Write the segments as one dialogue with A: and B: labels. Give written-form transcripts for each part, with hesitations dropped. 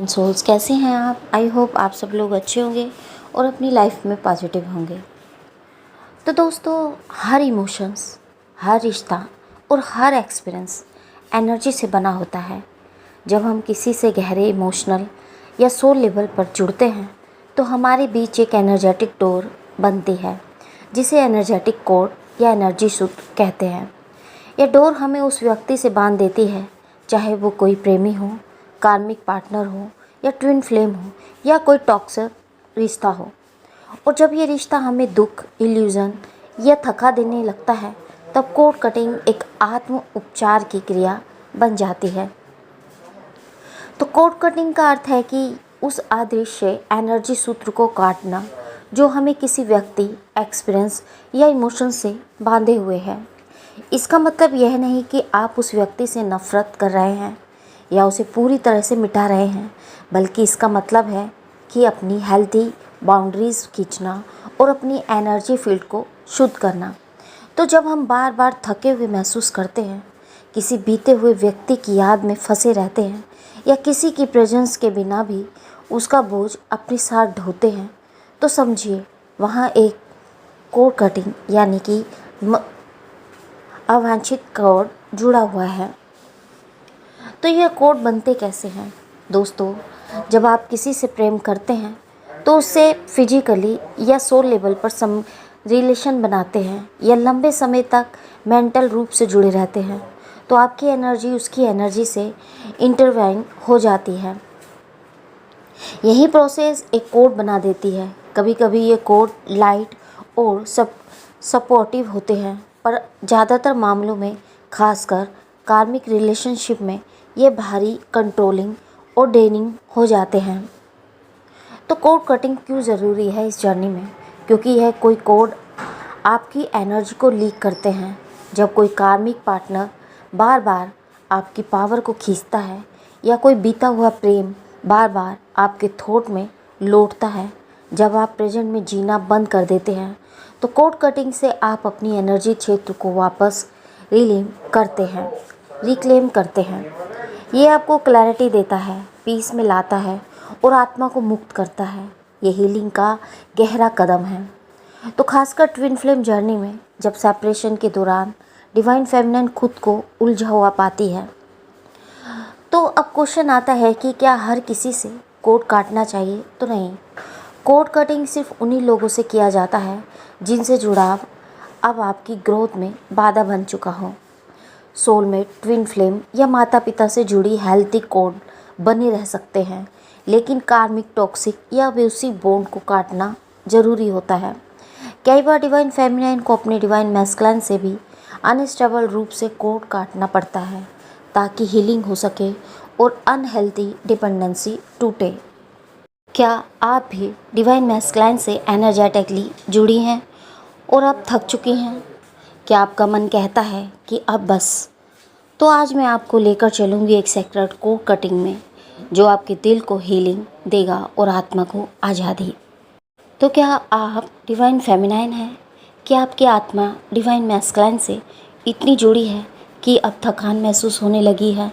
A: Souls, कैसे हैं आप? आई होप आप सब लोग अच्छे होंगे और अपनी लाइफ में पॉजिटिव होंगे। तो दोस्तों, हर इमोशंस, हर रिश्ता और हर एक्सपीरियंस एनर्जी से बना होता है। जब हम किसी से गहरे इमोशनल या सोल लेवल पर जुड़ते हैं तो हमारे बीच एक एनर्जेटिक डोर बनती है, जिसे एनर्जेटिक कोड या एनर्जी सूत्र कहते हैं। यह डोर हमें उस व्यक्ति से बांध देती है, चाहे वो कोई प्रेमी हो, कार्मिक पार्टनर हो या ट्विन फ्लेम हो या कोई टॉक्सिक रिश्ता हो। और जब ये रिश्ता हमें दुख, इल्यूज़न या थका देने लगता है, तब कोड कटिंग एक आत्म उपचार की क्रिया बन जाती है। तो कोड कटिंग का अर्थ है कि उस अदृश्य एनर्जी सूत्र को काटना जो हमें किसी व्यक्ति, एक्सपीरियंस या इमोशन से बांधे हुए है। इसका मतलब यह नहीं कि आप उस व्यक्ति से नफ़रत कर रहे हैं या उसे पूरी तरह से मिटा रहे हैं, बल्कि इसका मतलब है कि अपनी हेल्थी बाउंड्रीज़ खींचना और अपनी एनर्जी फील्ड को शुद्ध करना। तो जब हम बार बार थके हुए महसूस करते हैं, किसी बीते हुए व्यक्ति की याद में फंसे रहते हैं या किसी की प्रेजेंस के बिना भी उसका बोझ अपने साथ ढोते हैं, तो समझिए वहाँ एक कोड कटिंग यानी कि अवांछित कोड जुड़ा हुआ है। तो यह कोड बनते कैसे हैं दोस्तों? जब आप किसी से प्रेम करते हैं तो उससे फिजिकली या सोल लेवल पर रिलेशन बनाते हैं या लंबे समय तक मेंटल रूप से जुड़े रहते हैं, तो आपकी एनर्जी उसकी एनर्जी से इंटरवाइन हो जाती है। यही प्रोसेस एक कोड बना देती है। कभी कभी ये कोड लाइट और सपोर्टिव होते हैं, पर ज़्यादातर मामलों में, खासकर कार्मिक रिलेशनशिप में, ये भारी, कंट्रोलिंग और ड्रेनिंग हो जाते हैं। तो कोड कटिंग क्यों ज़रूरी है इस जर्नी में? क्योंकि यह कोई कोड आपकी एनर्जी को लीक करते हैं। जब कोई कार्मिक पार्टनर बार बार आपकी पावर को खींचता है या कोई बीता हुआ प्रेम बार बार आपके थॉट में लौटता है, जब आप प्रेजेंट में जीना बंद कर देते हैं, तो कोड कटिंग से आप अपनी एनर्जी क्षेत्र को वापस रिक्लेम करते हैं। ये आपको क्लैरिटी देता है, पीस में लाता है और आत्मा को मुक्त करता है। ये हीलिंग का गहरा कदम है। तो खासकर ट्विन फ्लेम जर्नी में, जब सेपरेशन के दौरान डिवाइन फेमिनिन खुद को उलझा हुआ पाती है, तो अब क्वेश्चन आता है कि क्या हर किसी से कोड काटना चाहिए? तो नहीं। कोड कटिंग सिर्फ उन्हीं लोगों से किया जाता है जिनसे जुड़ाव अब आपकी ग्रोथ में बाधा बन चुका हो। सोलमेट, ट्विन फ्लेम या माता पिता से जुड़ी हेल्थी कोड बने रह सकते हैं, लेकिन कार्मिक, टॉक्सिक या अब्यूसिव बॉन्ड को काटना ज़रूरी होता है। कई बार डिवाइन फेमिनाइन को अपने डिवाइन मैस्कुलाइन से भी अनस्टेबल रूप से कोड काटना पड़ता है, ताकि हीलिंग हो सके और अनहेल्थी डिपेंडेंसी टूटे। क्या आप भी डिवाइन मैस्कुलाइन से एनर्जेटिकली जुड़ी हैं और अब थक चुकी हैं? क्या आपका मन कहता है कि अब बस? तो आज मैं आपको लेकर चलूँगी एक सेक्रेट कोड कटिंग में, जो आपके दिल को हीलिंग देगा और आत्मा को आज़ादी। तो क्या आप डिवाइन फेमिनाइन हैं? क्या आपकी आत्मा डिवाइन मैस्कुलाइन से इतनी जुड़ी है कि अब थकान महसूस होने लगी है?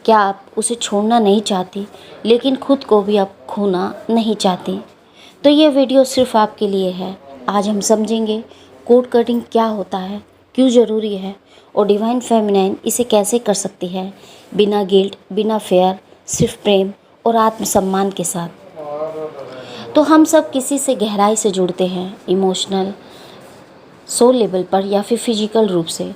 A: क्या आप उसे छोड़ना नहीं चाहती, लेकिन खुद को भी अब खोना नहीं चाहती? तो ये वीडियो सिर्फ आपके लिए है। आज हम समझेंगे कोड कटिंग क्या होता है, क्यों ज़रूरी है और डिवाइन फेमिनाइन इसे कैसे कर सकती है, बिना गिल्ट, बिना फेयर, सिर्फ प्रेम और आत्मसम्मान के साथ। तो हम सब किसी से गहराई से जुड़ते हैं, इमोशनल, सोल लेवल पर या फिर फिजिकल रूप से।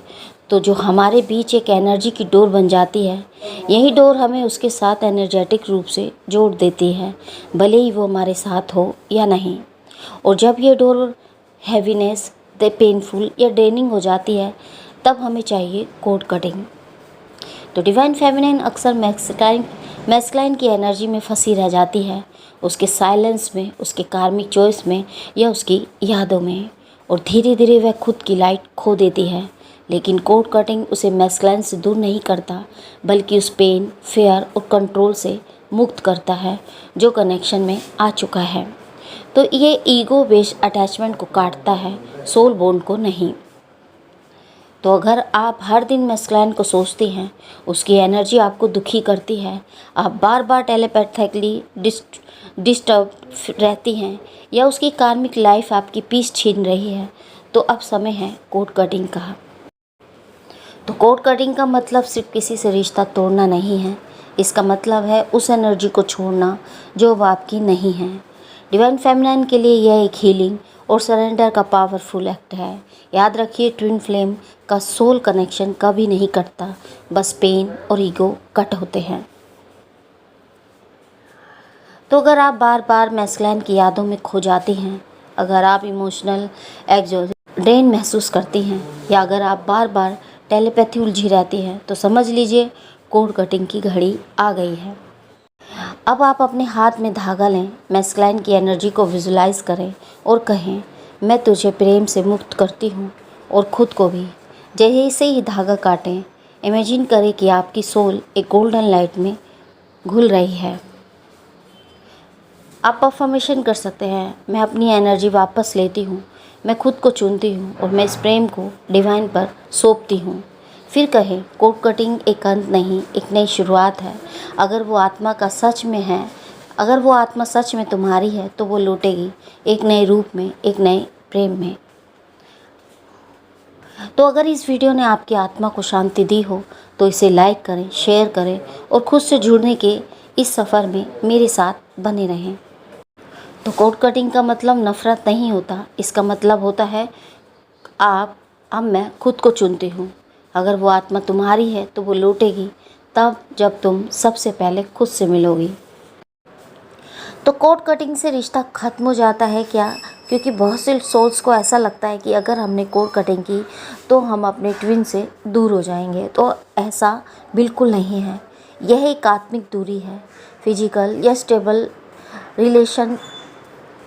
A: तो जो हमारे बीच एक एनर्जी की डोर बन जाती है, यही डोर हमें उसके साथ एनर्जेटिक रूप से जोड़ देती है, भले ही वो हमारे साथ हो या नहीं। और जब ये डोर हैवीनेस, पेनफुल या ड्रेनिंग हो जाती है, तब हमें चाहिए कोड कटिंग। तो डिवाइन फेमिनाइन अक्सर मैस्कुलाइन की एनर्जी में फंसी रह जाती है, उसके साइलेंस में, उसके कार्मिक चॉइस में या उसकी यादों में, और धीरे धीरे वह खुद की लाइट खो देती है। लेकिन कोड कटिंग उसे मैस्कुलाइन से दूर नहीं करता, बल्कि उस पेन, फेयर और कंट्रोल से मुक्त करता है जो कनेक्शन में आ चुका है। तो ये ईगो बेस्ड अटैचमेंट को काटता है, सोल बॉन्ड को नहीं। तो अगर आप हर दिन मैस्कुलाइन को सोचती हैं, उसकी एनर्जी आपको दुखी करती है, आप बार बार टेलीपैथिकली डिस्टर्ब रहती हैं या उसकी कार्मिक लाइफ आपकी पीस छीन रही है, तो अब समय है कोड कटिंग का। तो कोड कटिंग का मतलब सिर्फ किसी से रिश्ता तोड़ना नहीं है, इसका मतलब है उस एनर्जी को छोड़ना जो अब आपकी नहीं है। डिवाइन फेमिनाइन के लिए यह एक हीलिंग और सरेंडर का पावरफुल एक्ट है। याद रखिए, ट्विन फ्लेम का सोल कनेक्शन कभी नहीं कटता, बस पेन और ईगो कट होते हैं। तो अगर आप बार बार मैस्कुलाइन की यादों में खो जाती हैं, अगर आप इमोशनल ड्रेन महसूस करती हैं, या अगर आप बार बार टेलीपैथी उलझी रहती हैं, तो समझ लीजिए कोड कटिंग की घड़ी आ गई है। अब आप अपने हाथ में धागा लें, मैस्कुलाइन की एनर्जी को विजुलाइज करें और कहें, मैं तुझे प्रेम से मुक्त करती हूँ, और ख़ुद को भी। जैसे ही धागा काटें, इमेजिन करें कि आपकी सोल एक गोल्डन लाइट में घुल रही है। आप अफर्मेशन कर सकते हैं, मैं अपनी एनर्जी वापस लेती हूँ, मैं खुद को चुनती हूँ और मैं इस प्रेम को डिवाइन पर सौंपती हूँ। फिर कहें, कोड कटिंग एक अंत नहीं, एक नई शुरुआत है। अगर वो आत्मा सच में तुम्हारी है, तो वो लौटेगी एक नए रूप में, एक नए प्रेम में। तो अगर इस वीडियो ने आपकी आत्मा को शांति दी हो, तो इसे लाइक करें, शेयर करें और खुद से जुड़ने के इस सफ़र में मेरे साथ बने रहें। तो कोड कटिंग का मतलब नफ़रत नहीं होता, इसका मतलब होता है अब मैं खुद को चुनती हूँ। अगर वो आत्मा तुम्हारी है, तो वो लौटेगी तब जब तुम सबसे पहले खुद से मिलोगी। तो कोड कटिंग से रिश्ता ख़त्म हो जाता है क्या? क्योंकि बहुत से सोल्स को ऐसा लगता है कि अगर हमने कोड कटिंग की तो हम अपने ट्विन से दूर हो जाएंगे। तो ऐसा बिल्कुल नहीं है। यह एक आत्मिक दूरी है, फिजिकल या स्टेबल रिलेशन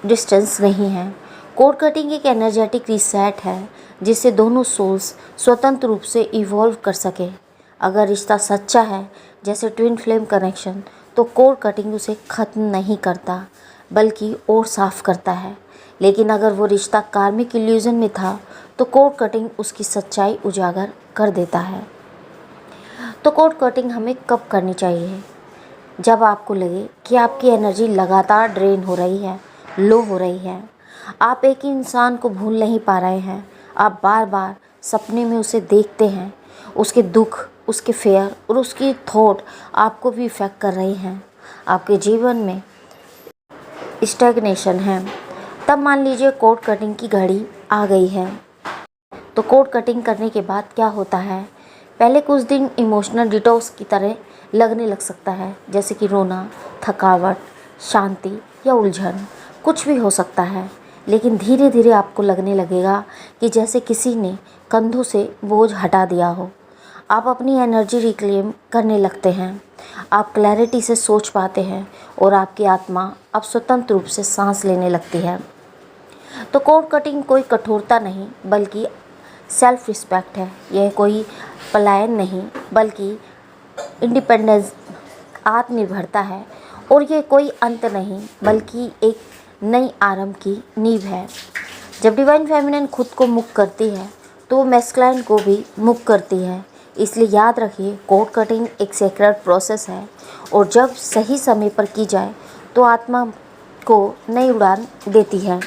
A: डिस्टेंस नहीं है। कोड कटिंग एक एनर्जेटिक रीसेट है, जिससे दोनों सोल्स स्वतंत्र रूप से इवॉल्व कर सके। अगर रिश्ता सच्चा है, जैसे ट्विन फ्लेम कनेक्शन, तो कोड कटिंग उसे ख़त्म नहीं करता, बल्कि और साफ़ करता है। लेकिन अगर वो रिश्ता कार्मिक इल्यूजन में था, तो कोड कटिंग उसकी सच्चाई उजागर कर देता है। तो कोड कटिंग हमें कब करनी चाहिए? जब आपको लगे कि आपकी एनर्जी लगातार ड्रेन हो रही है, लो हो रही है, आप एक ही इंसान को भूल नहीं पा रहे हैं, आप बार बार सपने में उसे देखते हैं, उसके दुख, उसके फेयर और उसकी थॉट आपको भी इफ़ेक्ट कर रही हैं, आपके जीवन में स्टैग्नेशन है, तब मान लीजिए कोड कटिंग की घड़ी आ गई है। तो कोड कटिंग करने के बाद क्या होता है? पहले कुछ दिन इमोशनल डिटॉक्स की तरह लगने लग सकता है, जैसे कि रोना, थकावट, शांति या उलझन, कुछ भी हो सकता है। लेकिन धीरे धीरे आपको लगने लगेगा कि जैसे किसी ने कंधों से बोझ हटा दिया हो। आप अपनी एनर्जी रिक्लेम करने लगते हैं, आप क्लैरिटी से सोच पाते हैं और आपकी आत्मा अब स्वतंत्र रूप से सांस लेने लगती है। तो कोड कटिंग कोई कठोरता नहीं, बल्कि सेल्फ रिस्पेक्ट है। यह कोई पलायन नहीं, बल्कि इंडिपेंडेंस, आत्मनिर्भरता है। और ये कोई अंत नहीं, बल्कि एक नई आरंभ की नींव है। जब डिवाइन फेमिनिन खुद को मुक्त करती है, तो वो मैस्कुलाइन को भी मुक्त करती है। इसलिए याद रखिए, कोड कटिंग एक सेक्रेड प्रोसेस है, और जब सही समय पर की जाए तो आत्मा को नई उड़ान देती है।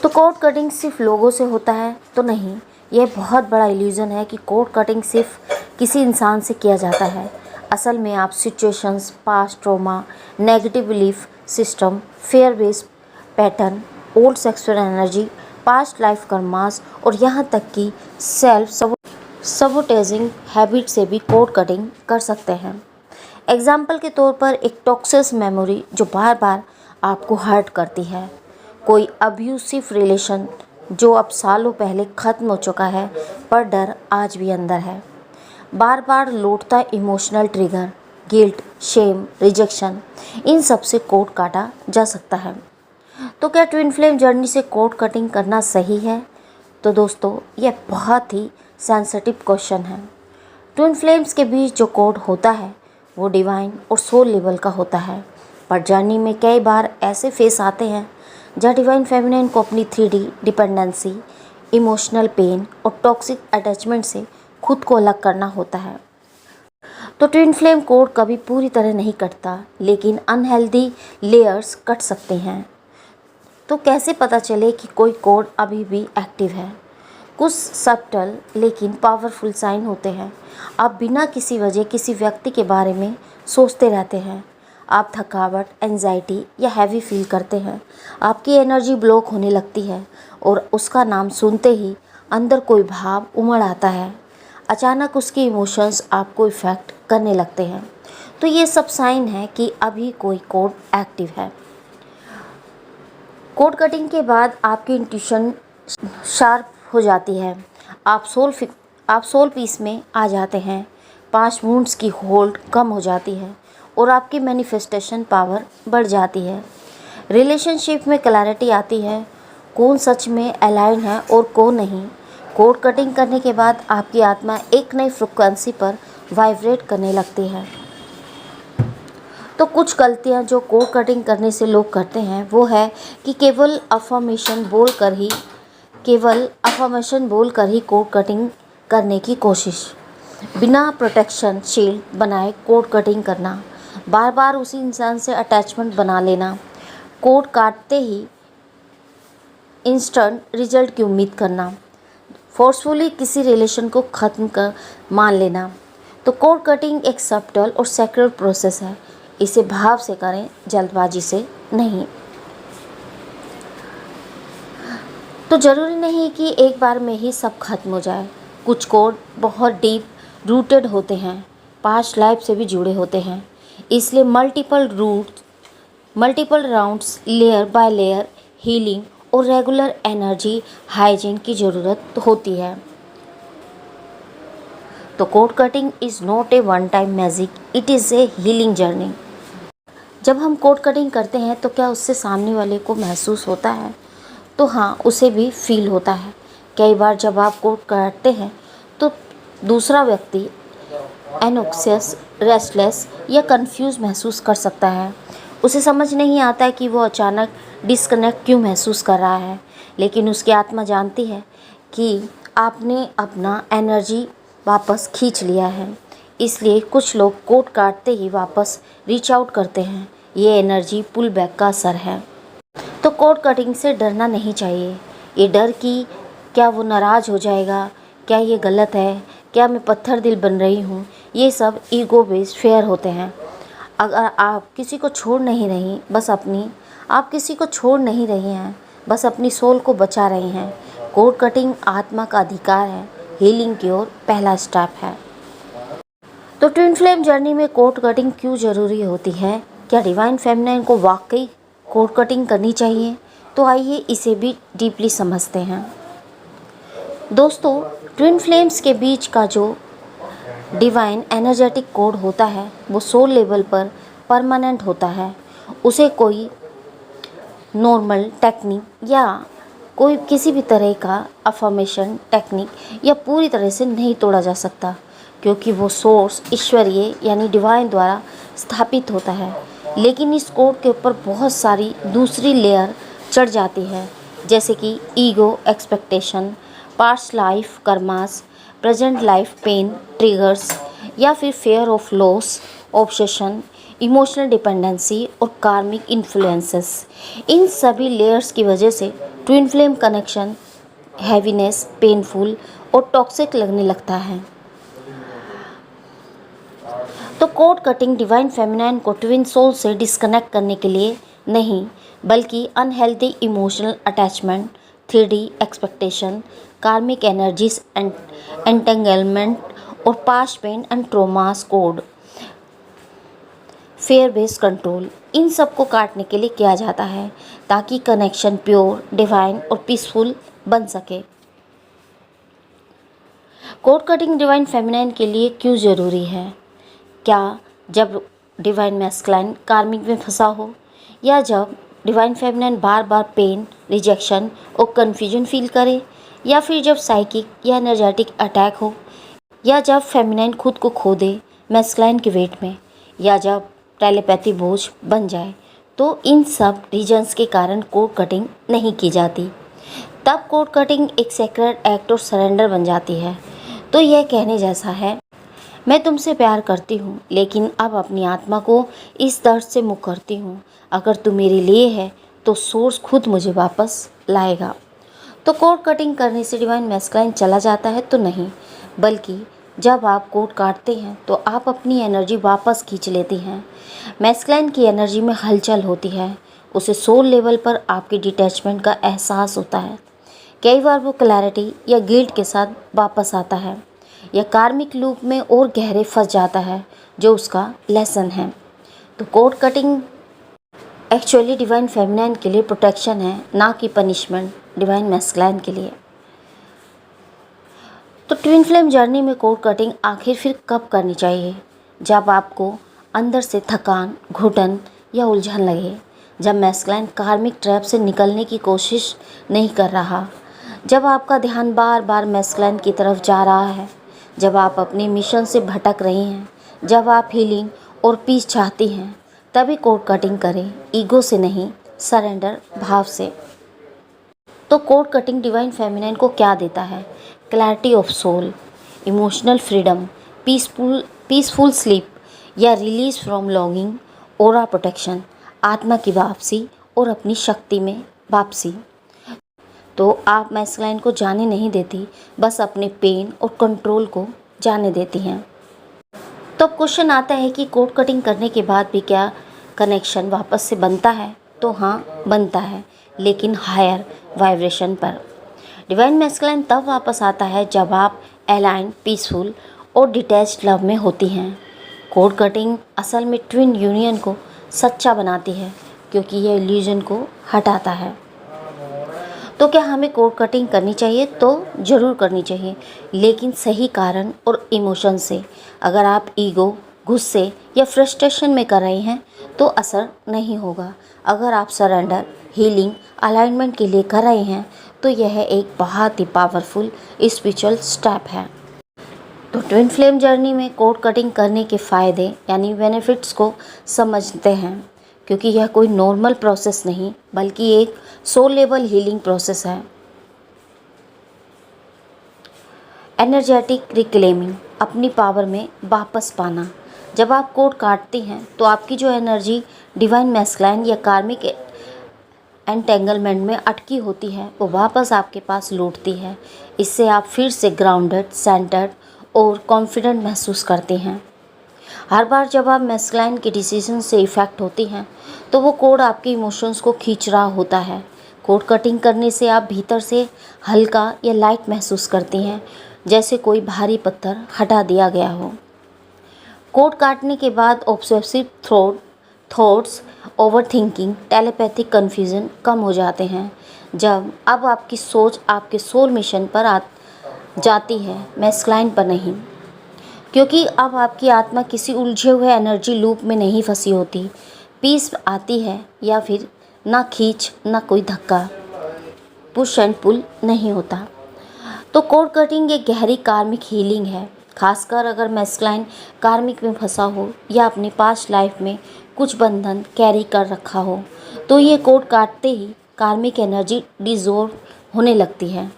A: तो कोड कटिंग सिर्फ लोगों से होता है तो नहीं, यह बहुत बड़ा इल्यूज़न है कि कोड कटिंग सिर्फ किसी इंसान से किया जाता है। असल में आप situations, past trauma, negative belief system, fair based pattern, old sexual energy, past life karmas और यहाँ तक कि सेल्फ सबोटेजिंग हैबिट से भी कोड कटिंग कर सकते हैं। एग्जाम्पल के तौर पर एक टॉक्सिक मेमोरी जो बार बार आपको हर्ट करती है, कोई अब्यूसिव रिलेशन जो अब सालों पहले ख़त्म हो चुका है पर डर आज भी अंदर है, बार बार लौटता emotional trigger, guilt, shame, rejection, इन सब से कोड काटा जा सकता है। तो क्या ट्विन फ्लेम जर्नी से कोड कटिंग करना सही है? तो दोस्तों, यह बहुत ही सेंसिटिव क्वेश्चन है। ट्विन फ्लेम्स के बीच जो कोड होता है वो डिवाइन और सोल लेवल का होता है, पर जर्नी में कई बार ऐसे फेस आते हैं जहाँ डिवाइन फेमिनिन को अपनी 3D डिपेंडेंसी इमोशनल पेन और टॉक्सिक अटैचमेंट से खुद को अलग करना होता है। तो ट्विन फ्लेम कोड कभी पूरी तरह नहीं कटता, लेकिन अनहेल्दी लेयर्स कट सकते हैं। तो कैसे पता चले कि कोई कोड अभी भी एक्टिव है? कुछ सब्टल लेकिन पावरफुल साइन होते हैं। आप बिना किसी वजह किसी व्यक्ति के बारे में सोचते रहते हैं। आप थकावट, एंजाइटी या हैवी फील करते हैं। आपकी एनर्जी ब्लॉक होने लगती है और उसका नाम सुनते ही अंदर कोई भाव उमड़ आता है। अचानक उसके इमोशंस आपको इफ़ेक्ट करने लगते हैं। तो ये सब साइन है कि अभी कोई कोड एक्टिव है। कोड कटिंग के बाद आपकी इंट्यूशन शार्प हो जाती है। आप सोल पीस में आ जाते हैं। पास्ट वुंड्स की होल्ड कम हो जाती है और आपकी मैनिफेस्टेशन पावर बढ़ जाती है। रिलेशनशिप में क्लैरिटी आती है, कौन सच में अलाइन है और कौन नहीं। कोड कटिंग करने के बाद आपकी आत्मा एक नई फ्रिक्वेंसी पर वाइब्रेट करने लगती है। तो कुछ गलतियां जो कोड कटिंग करने से लोग करते हैं वो है कि केवल अफर्मेशन बोलकर ही कोड कटिंग करने की कोशिश, बिना प्रोटेक्शन शील्ड बनाए कोड कटिंग करना, बार बार उसी इंसान से अटैचमेंट बना लेना, कोड काटते ही इंस्टेंट रिजल्ट की उम्मीद करना, फोर्सफुली किसी रिलेशन को ख़त्म कर मान लेना। तो कोड कटिंग एक सब्टल और सेक्रेट प्रोसेस है। इसे भाव से करें, जल्दबाजी से नहीं। तो ज़रूरी नहीं कि एक बार में ही सब खत्म हो जाए। कुछ कोड बहुत डीप रूटेड होते हैं, पास्ट लाइफ से भी जुड़े होते हैं। इसलिए multiple rounds, layer by layer healing और रेगुलर एनर्जी हाइजीन की ज़रूरत होती है। तो cord cutting is not a one time magic, it is a healing journey. जब हम कोड कटिंग करते हैं तो क्या उससे सामने वाले को महसूस होता है? तो हाँ, उसे भी फील होता है। कई बार जब आप कोड काटते हैं तो दूसरा व्यक्ति एनोक्सियस, रेस्टलेस या कंफ्यूज महसूस कर सकता है। उसे समझ नहीं आता है कि वो अचानक डिस्कनेक्ट क्यों महसूस कर रहा है, लेकिन उसकी आत्मा जानती है कि आपने अपना एनर्जी वापस खींच लिया है। इसलिए कुछ लोग कोड काटते ही वापस रीच आउट करते हैं। ये एनर्जी पुल बैक का असर है। तो कोड कटिंग से डरना नहीं चाहिए। ये डर कि क्या वो नाराज़ हो जाएगा, क्या ये गलत है, क्या मैं पत्थर दिल बन रही हूँ, ये सब ईगो बेस्ड फेयर होते हैं। अगर आप किसी को छोड़ नहीं रही हैं, बस अपनी सोल को बचा रही हैं। कोड कटिंग आत्मा का अधिकार है, हीलिंग की ओर पहला स्टेप है। तो ट्विन फ्लेम जर्नी में कोड कटिंग क्यों ज़रूरी होती है? क्या डिवाइन फेमिनाइन को वाकई कोड कटिंग करनी चाहिए? तो आइए इसे भी डीपली समझते हैं। दोस्तों, ट्विन फ्लेम्स के बीच का जो डिवाइन एनर्जेटिक कोड होता है वो सोल लेवल पर परमानेंट होता है। उसे कोई नॉर्मल टेक्निक या कोई किसी भी तरह का अफर्मेशन टेक्निक या पूरी तरह से नहीं तोड़ा जा सकता, क्योंकि वो सोर्स ईश्वरीय यानी डिवाइन द्वारा स्थापित होता है। लेकिन इस कोड के ऊपर बहुत सारी दूसरी लेयर चढ़ जाती है, जैसे कि ego, expectation, past life karmas, present life pain triggers, या फिर fear of loss, obsession, emotional dependency और कार्मिक इन्फ्लुएंसेस। इन सभी लेयर्स की वजह से twin flame connection heaviness, painful और टॉक्सिक लगने लगता है। तो कोड कटिंग डिवाइन फेमिनाइन को ट्विन सोल से डिस्कनेक्ट करने के लिए नहीं, बल्कि unhealthy emotional attachment, 3D expectation, karmic energies entanglement और past pain and traumas cord, fair based control, इन सब को काटने के लिए किया जाता है ताकि कनेक्शन प्योर, डिवाइन और पीसफुल बन सके। कोड कटिंग डिवाइन फेमिनाइन के लिए क्यों ज़रूरी है? क्या जब डिवाइन मैस्कुलाइन कार्मिक में फंसा हो, या जब डिवाइन फेमिनाइन बार बार पेन, रिजेक्शन और कन्फ्यूजन फील करे, या फिर जब साइकिक या एनर्जेटिक अटैक हो, या जब फेमिनाइन खुद को खो दे मैस्कुलाइन के वेट में, या जब टेलीपैथी बोझ बन जाए। तो इन सब रीजन्स के कारण कोड कटिंग नहीं की जाती। तब कोड कटिंग एक सेक्रेड एक्ट और सरेंडर बन जाती है। तो यह कहने जैसा है, मैं तुमसे प्यार करती हूँ, लेकिन अब अपनी आत्मा को इस दर्द से मुक्त करती हूँ। अगर तू मेरे लिए है तो सोर्स खुद मुझे वापस लाएगा। तो कोड कटिंग करने से डिवाइन मैस्कुलाइन चला जाता है तो नहीं, बल्कि जब आप कोड काटते हैं तो आप अपनी एनर्जी वापस खींच लेती हैं। मैस्कुलाइन की एनर्जी में हलचल होती है, उसे सोल लेवल पर आपके डिटैचमेंट का एहसास होता है। कई बार वो क्लैरिटी या गिल्ट के साथ वापस आता है या कार्मिक लूप में और गहरे फंस जाता है, जो उसका लेसन है। तो cord cutting actually divine feminine के लिए प्रोटेक्शन है, ना कि पनिशमेंट डिवाइन मैस्कुलाइन के लिए। तो ट्विन फ्लेम जर्नी में कोड कटिंग आखिर फिर कब करनी चाहिए? जब आपको अंदर से थकान, घुटन या उलझन लगे, जब मैस्कुलाइन कार्मिक ट्रैप से निकलने की कोशिश नहीं कर रहा, जब आपका ध्यान बार बार मैस्कुलाइन की तरफ जा रहा है, जब आप अपने मिशन से भटक रही हैं, जब आप हीलिंग और पीस चाहती हैं, तभी कोड कटिंग करें, ईगो से नहीं, सरेंडर भाव से। तो कोड कटिंग डिवाइन फेमिनाइन को क्या देता है? Clarity of soul, emotional freedom, peaceful sleep या release from longing, aura protection, आत्मा की वापसी और अपनी शक्ति में वापसी। तो आप मैस्कुलाइन को जाने नहीं देती, बस अपने पेन और कंट्रोल को जाने देती हैं। तो क्वेश्चन आता है कि कोड कटिंग करने के बाद भी क्या कनेक्शन वापस से बनता है? तो हाँ, बनता है, लेकिन हायर वाइब्रेशन पर। डिवाइन मैस्कुलाइन तब वापस आता है जब आप अलाइन, पीसफुल और डिटैच्ड लव में होती हैं। कोड कटिंग असल में ट्विन यूनियन को सच्चा बनाती है, क्योंकि यह इल्यूजन को हटाता है। तो क्या हमें कोड कटिंग करनी चाहिए? तो ज़रूर करनी चाहिए, लेकिन सही कारण और इमोशन से। अगर आप ईगो, गुस्से या फ्रस्ट्रेशन में कर रहे हैं तो असर नहीं होगा। अगर आप सरेंडर, हीलिंग, अलाइनमेंट के लिए कर रहे हैं तो यह एक बहुत ही पावरफुल स्पिरिचुअल स्टेप है। तो ट्विन फ्लेम जर्नी में कोड कटिंग करने के फ़ायदे यानी बेनिफिट्स को समझते हैं, क्योंकि यह कोई नॉर्मल प्रोसेस नहीं, बल्कि एक सोल लेवल हीलिंग प्रोसेस है। एनर्जेटिक रिक्लेमिंग, अपनी पावर में वापस पाना। जब आप कोड काटती हैं तो आपकी जो एनर्जी डिवाइन मैस्कुलाइन या कार्मिक एंटेंगलमेंट में अटकी होती है, वो वापस आपके पास लौटती है। इससे आप फिर से ग्राउंडेड, सेंटर्ड और कॉन्फिडेंट महसूस करते हैं। हर बार जब आप मैस्कुलाइन के डिसीजन से इफ़ेक्ट होती हैं तो वो कोड आपके इमोशंस को खींच रहा होता है। कोड कटिंग करने से आप भीतर से हल्का या लाइट महसूस करती हैं, जैसे कोई भारी पत्थर हटा दिया गया हो। कोड काटने के बाद obsessive thoughts, overthinking, telepathic confusion कम हो जाते हैं। जब अब आपकी सोच आपके सोल मिशन पर जाती है, मैस्कुलाइन पर नहीं, क्योंकि अब आपकी आत्मा किसी उलझे हुए एनर्जी लूप में नहीं फंसी होती। पीस आती है या फिर ना खींच ना कोई धक्का, पुश एंड पुल नहीं होता। तो कोड कटिंग एक गहरी कार्मिक हीलिंग है, खासकर अगर मैस्कुलाइन कार्मिक में फंसा हो या अपनी पास्ट लाइफ में कुछ बंधन कैरी कर रखा हो। तो ये कोड काटते ही कार्मिक एनर्जी डिसॉल्व होने लगती है।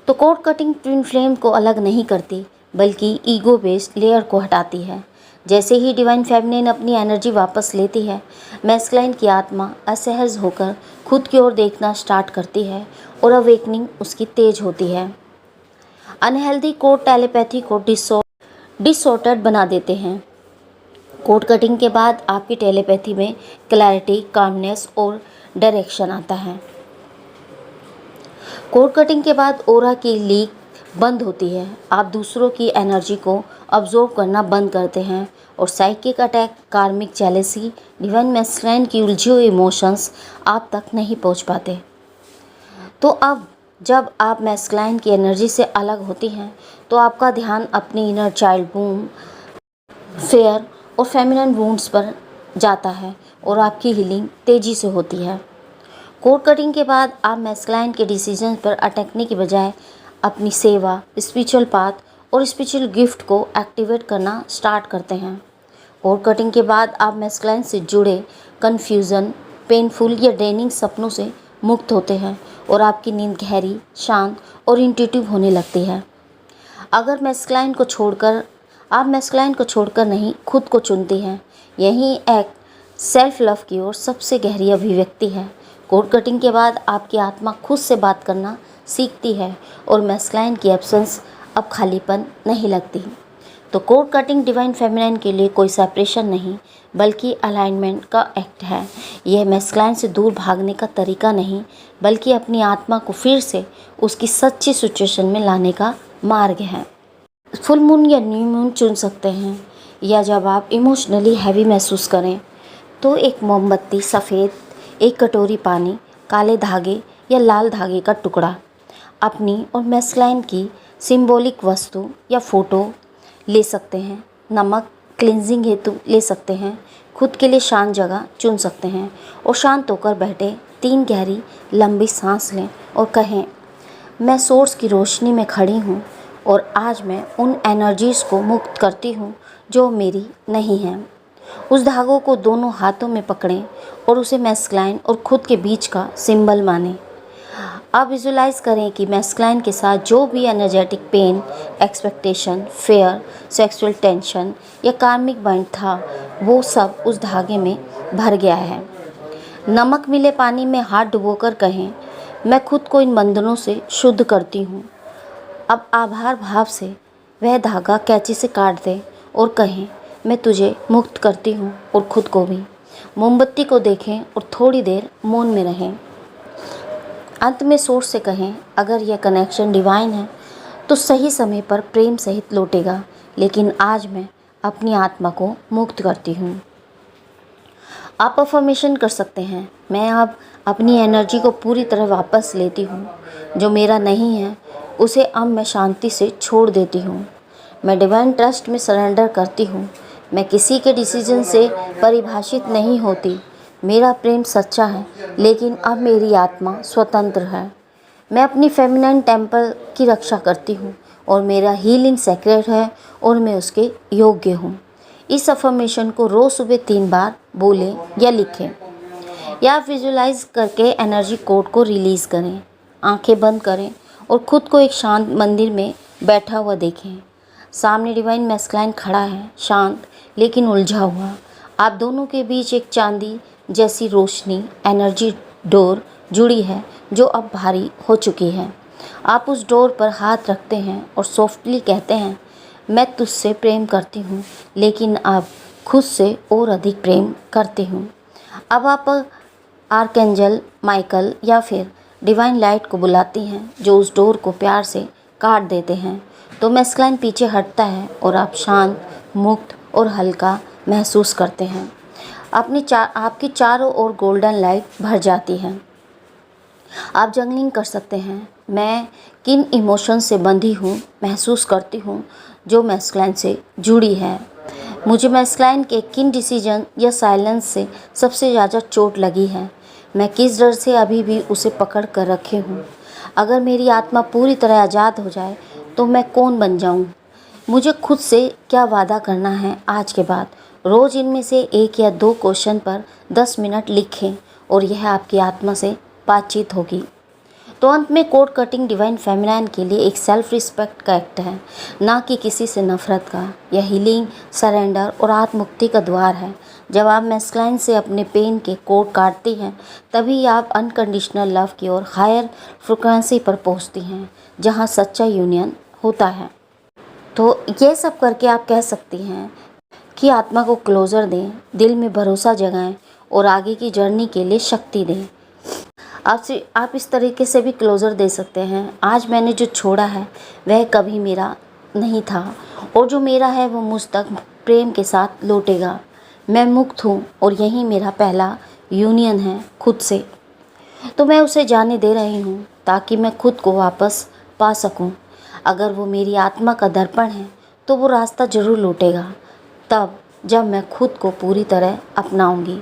A: तो कोड कटिंग ट्विन फ्लेम को अलग नहीं करती, बल्कि ईगो बेस्ड लेयर को हटाती है। जैसे ही डिवाइन फेमिनिन अपनी एनर्जी वापस लेती है, मैस्कुलाइन की आत्मा असहज होकर खुद की ओर देखना स्टार्ट करती है और अवेकनिंग उसकी तेज होती है। अनहेल्दी कोड टेलीपैथी को डिसऑर्डर्ड बना देते हैं। कोड कटिंग के बाद आपकी टेलीपैथी में क्लैरिटी, कामनेस और डायरेक्शन आता है। कोड कटिंग के बाद ओरा की लीक बंद होती है, आप दूसरों की एनर्जी को अब्जॉर्ब करना बंद करते हैं और साइकिक अटैक, कार्मिक जेलेसी, डिवाइन मैस्कुलाइन की उलझी हुई इमोशंस आप तक नहीं पहुंच पाते। तो अब जब आप मैस्कुलाइन की एनर्जी से अलग होती हैं तो आपका ध्यान अपनी इनर चाइल्ड वूम, फेयर और फेमिनिन वुंड्स पर जाता है और आपकी हीलिंग तेज़ी से होती है। कोड कटिंग के बाद आप मैस्कुलाइन के डिसीजन पर अटकने की बजाय अपनी सेवा, स्पिरिचुअल पाथ और स्पिरिचुअल गिफ्ट को एक्टिवेट करना स्टार्ट करते हैं। कोड कटिंग के बाद आप मैस्कुलाइन से जुड़े कन्फ्यूज़न, पेनफुल या ड्रेनिंग सपनों से मुक्त होते हैं और आपकी नींद गहरी, शांत और इंट्यूटिव होने लगती है। अगर आप मैस्कुलाइन को छोड़कर नहीं, खुद को चुनती हैं। यही एक सेल्फ लव की ओर सबसे गहरी अभिव्यक्ति है। कोड कटिंग के बाद आपकी आत्मा खुद से बात करना सीखती है और मैस्कुलाइन की एब्सेंस अब खालीपन नहीं लगती। तो कोड कटिंग डिवाइन फेमिनाइन के लिए कोई सेपरेशन नहीं, बल्कि अलाइनमेंट का एक्ट है। यह मैस्कुलाइन से दूर भागने का तरीका नहीं, बल्कि अपनी आत्मा को फिर से उसकी सच्ची सिचुएशन में लाने का मार्ग है। फुल मून या न्यू मून चुन सकते हैं, या जब आप इमोशनली हैवी महसूस करें तो एक मोमबत्ती, सफ़ेद, एक कटोरी पानी, काले धागे या लाल धागे का टुकड़ा, अपनी और मैस्कुलाइन की सिंबॉलिक वस्तु या फ़ोटो ले सकते हैं। नमक क्लिनजिंग हेतु ले सकते हैं। खुद के लिए शांत जगह चुन सकते हैं और शांत होकर बैठे 3 गहरी लंबी सांस लें और कहें, मैं सोर्स की रोशनी में खड़ी हूँ और आज मैं उन एनर्जीज़ को मुक्त करती हूँ जो मेरी नहीं हैं। उस धागों को दोनों हाथों में पकड़ें और उसे मैस्कुलाइन और खुद के बीच का सिंबल मानें। आप विजुलाइज करें कि मैस्कुलाइन के साथ जो भी energetic pain, expectation, fear, sexual tension या कार्मिक बाइंड था, वो सब उस धागे में भर गया है। नमक मिले पानी में हाथ डुबोकर कहें, मैं खुद को इन बंधनों से शुद्ध करती हूँ। अब आभार भाव से वह धागा कैंची से काट दें और कहें, मैं तुझे मुक्त करती हूँ और खुद को भी। मोमबत्ती को देखें और थोड़ी देर मौन में रहें। अंत में सोर्स से कहें, अगर यह कनेक्शन डिवाइन है तो सही समय पर प्रेम सहित लौटेगा, लेकिन आज मैं अपनी आत्मा को मुक्त करती हूँ। आप अफर्मेशन कर सकते हैं, मैं अब अपनी एनर्जी को पूरी तरह वापस लेती हूँ। जो मेरा नहीं है उसे अब मैं शांति से छोड़ देती हूँ। मैं डिवाइन ट्रस्ट में सरेंडर करती हूँ। मैं किसी के डिसीजन से परिभाषित नहीं होती। मेरा प्रेम सच्चा है, लेकिन अब मेरी आत्मा स्वतंत्र है। मैं अपनी फेमिनाइन टेम्पल की रक्षा करती हूँ और मेरा हीलिंग सेक्रेट है और मैं उसके योग्य हूँ। इस अफर्मेशन को रोज़ सुबह 3 बार बोलें या लिखें, या आप विजुलाइज करके एनर्जी कोड को रिलीज़ करें। आंखें बंद करें और खुद को एक शांत मंदिर में बैठा हुआ देखें। सामने डिवाइन मैस्कुलाइन खड़ा है, शांत लेकिन उलझा हुआ। आप दोनों के बीच एक चांदी जैसी रोशनी, एनर्जी डोर जुड़ी है जो अब भारी हो चुकी है। आप उस डोर पर हाथ रखते हैं और सॉफ्टली कहते हैं, मैं तुझसे प्रेम करती हूँ, लेकिन अब खुद से और अधिक प्रेम करती हूँ। अब आप आर्कएंजल माइकल या फिर डिवाइन लाइट को बुलाती हैं, जो उस डोर को प्यार से काट देते हैं। तो मैस्कुलाइन पीछे हटता है और आप शांत, मुक्त और हल्का महसूस करते हैं। आपकी चारों ओर गोल्डन लाइट भर जाती है। आप जंगलिंग कर सकते हैं, मैं किन इमोशंस से बंधी हूँ महसूस करती हूँ जो मैस्कुलाइन से जुड़ी है। मुझे मैस्कुलाइन के किन डिसीजन या साइलेंस से सबसे ज़्यादा चोट लगी है। मैं किस डर से अभी भी उसे पकड़ कर रखे हूँ। अगर मेरी आत्मा पूरी तरह आज़ाद हो जाए तो मैं कौन बन जाऊँ। मुझे खुद से क्या वादा करना है आज के बाद। रोज़ इनमें से 1 या 2 क्वेश्चन पर 10 मिनट लिखें और यह आपकी आत्मा से बातचीत होगी। तो अंत में कोड कटिंग डिवाइन फेमिनाइन के लिए एक सेल्फ रिस्पेक्ट का एक्ट है, ना कि किसी से नफरत का। यह हीलिंग, सरेंडर और आत्ममुक्ति का द्वार है। जब आप मैस्कुलाइन से अपने पेन के कोड काटती हैं, तभी आप अनकंडीशनल लव की ओर हायर फ्रिक्वेंसी पर पहुंचती हैं, जहां सच्चा यूनियन होता है। तो ये सब करके आप कह सकती हैं कि आत्मा को क्लोज़र दें, दिल में भरोसा जगाएं और आगे की जर्नी के लिए शक्ति दें। आप इस तरीके से भी क्लोज़र दे सकते हैं, आज मैंने जो छोड़ा है वह कभी मेरा नहीं था और जो मेरा है वो मुझ तक प्रेम के साथ लौटेगा। मैं मुक्त हूँ और यही मेरा पहला यूनियन है खुद से। तो मैं उसे जाने दे रही हूँ ताकि मैं खुद को वापस पा सकूँ। अगर वो मेरी आत्मा का दर्पण है तो वो रास्ता ज़रूर लौटेगा, तब जब मैं खुद को पूरी तरह अपनाऊंगी।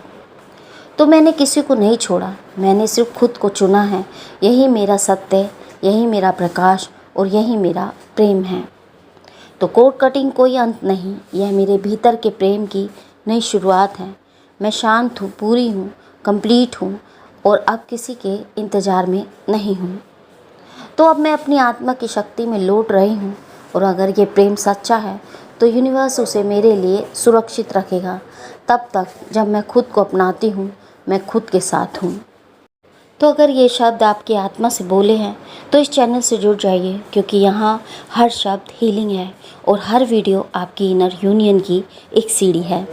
A: तो मैंने किसी को नहीं छोड़ा, मैंने सिर्फ खुद को चुना है। यही मेरा सत्य, यही मेरा प्रकाश और यही मेरा प्रेम है। तो कोड कटिंग कोई अंत नहीं, यह मेरे भीतर के प्रेम की नई शुरुआत है। मैं शांत हूँ, पूरी हूँ, कंप्लीट हूँ और अब किसी के इंतज़ार में नहीं हूँ। तो अब मैं अपनी आत्मा की शक्ति में लौट रही हूँ और अगर ये प्रेम सच्चा है तो यूनिवर्स उसे मेरे लिए सुरक्षित रखेगा तब तक जब मैं खुद को अपनाती हूँ, मैं खुद के साथ हूँ। तो अगर ये शब्द आपकी आत्मा से बोले हैं तो इस चैनल से जुड़ जाइए, क्योंकि यहाँ हर शब्द हीलिंग है और हर वीडियो आपकी इनर यूनियन की एक सीढ़ी है।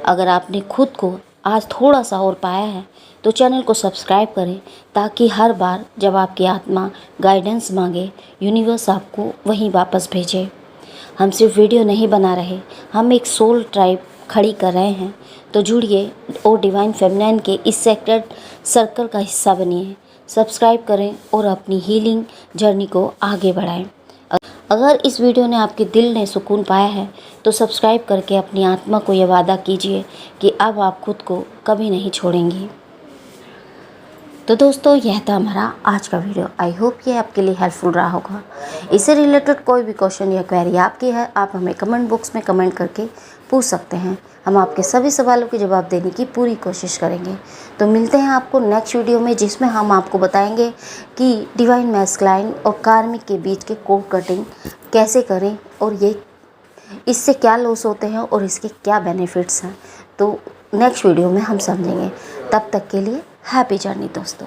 A: अगर आपने खुद को आज थोड़ा सा और पाया है तो चैनल को सब्सक्राइब करें, ताकि हर बार जब आपकी आत्मा गाइडेंस मांगे यूनिवर्स आपको वहीं वापस भेजे। हम सिर्फ वीडियो नहीं बना रहे, हम एक सोल ट्राइब खड़ी कर रहे हैं। तो जुड़िए और डिवाइन फेमिनाइन के इस सेक्रेड सर्कल का हिस्सा बनिए। सब्सक्राइब करें और अपनी हीलिंग जर्नी को आगे बढ़ाएं। अगर इस वीडियो ने आपके दिल ने सुकून पाया है तो सब्सक्राइब करके अपनी आत्मा को यह वादा कीजिए कि अब आप खुद को कभी नहीं छोड़ेंगी। तो दोस्तों, यह था हमारा आज का वीडियो। आई होप ये आपके लिए हेल्पफुल रहा होगा। इससे रिलेटेड कोई भी क्वेश्चन या क्वेरी आपकी है, आप हमें कमेंट बॉक्स में कमेंट करके पूछ सकते हैं। हम आपके सभी सवालों के जवाब देने की पूरी कोशिश करेंगे। तो मिलते हैं आपको नेक्स्ट वीडियो में, जिसमें हम आपको बताएंगे कि डिवाइन मैस्कुलाइन और कार्मिक के बीच के कोड कटिंग कैसे करें और ये इससे क्या लॉस होते हैं और इसके क्या बेनिफिट्स हैं। तो नेक्स्ट वीडियो में हम समझेंगे। तब तक के लिए हैप्पी जर्नी दोस्तों।